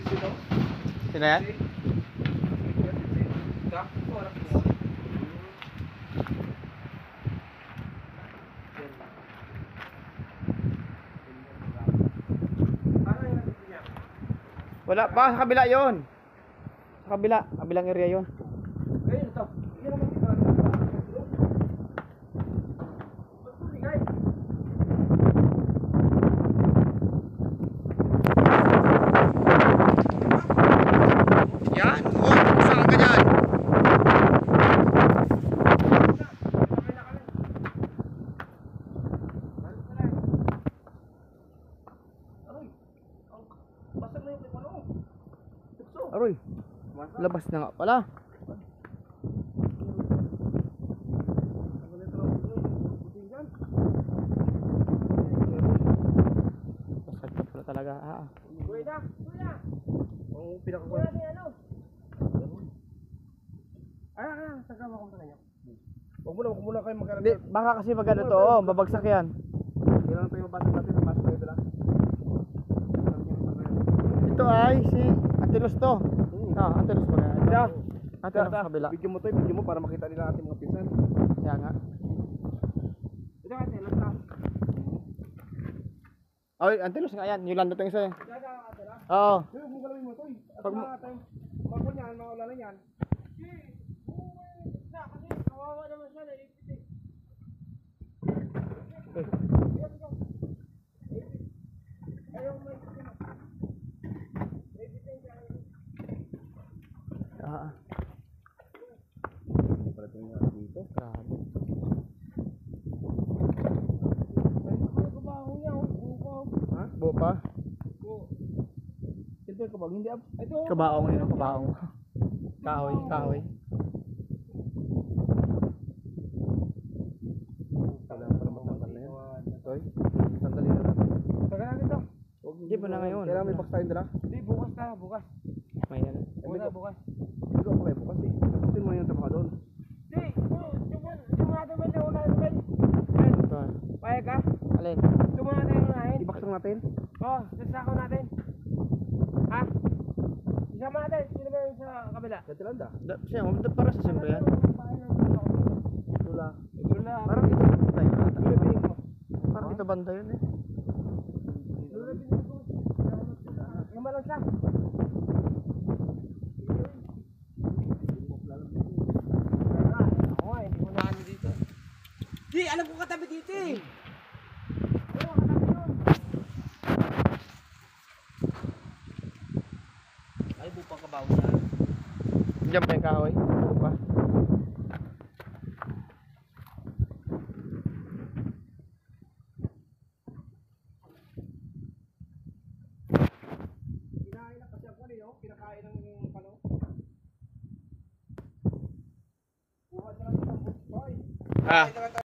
Sino yan? Wala pa, sa kabila yon. Sa kabila, kabilang area yon. Ayun ito. Yan naman kita. Yan, oh, saan ka dyan? Aroy, labas na nga pala. Pasagkat pala talaga. Kuya, kuya. Ang pinakakuha. Tagawa ko sa kanya. Huwag muna kayo magkaroon. Hindi, baka kasi magano to, oh, babagsak yan. Kailangan tayo mabasa natin ang basa tayo dala. Ito ay si Antelos to. Ah, Antelos ba yan? Ito. Antelos sa kabila. Video mo para makita nila ating mga pinsan. Kaya nga. Ito ka, Antelos ka. Ay, Antelos nga yan. Yolanda to yung isa eh. Oo. Huwag mo galawin mo ito eh. Pag mo... Makul niyan, mawala na yan. Kasi kawawa naman siya, naipit eh. Ayaw may parating nga dito. Grabe. Kabaho niya, buko. Ha? Buo pa? Ito yung kabaho, hindi ab. Ito. Kabaong yun, kabaong. Kahoy, kahoy. Sandali na lang. Taga natin ito. Hindi pa na ngayon. Kailangan may box tayo dala? Hindi, bukas na, bukas. May yan. Bukas. Hindi ko kayo bukas eh. Bukasin mo yung trabaho doon. Hindi, yung natin may nauna natin. Ito. Payag ka? Alin? Tumuna natin yung unahin. I-box lang natin? Oo, sasako natin. Ha? Isama natin, sino ba yung sa kabila? Sa Tilanda. Siya, para sa siyempre yan. Lula. Parang dito banda yun. Parang dito banda yun eh. Yung malang siya. Ako nga, hindi mo na kami dito. Di, alam ko katabi dito eh. Oo, katabi yun. Ay, bupang kabaw na. Diyan pa yung kahoy. Buo pa. Kinain na kasi ako niyo, kinakain ng pano. Buhat na lang ito. Hoy. Ah.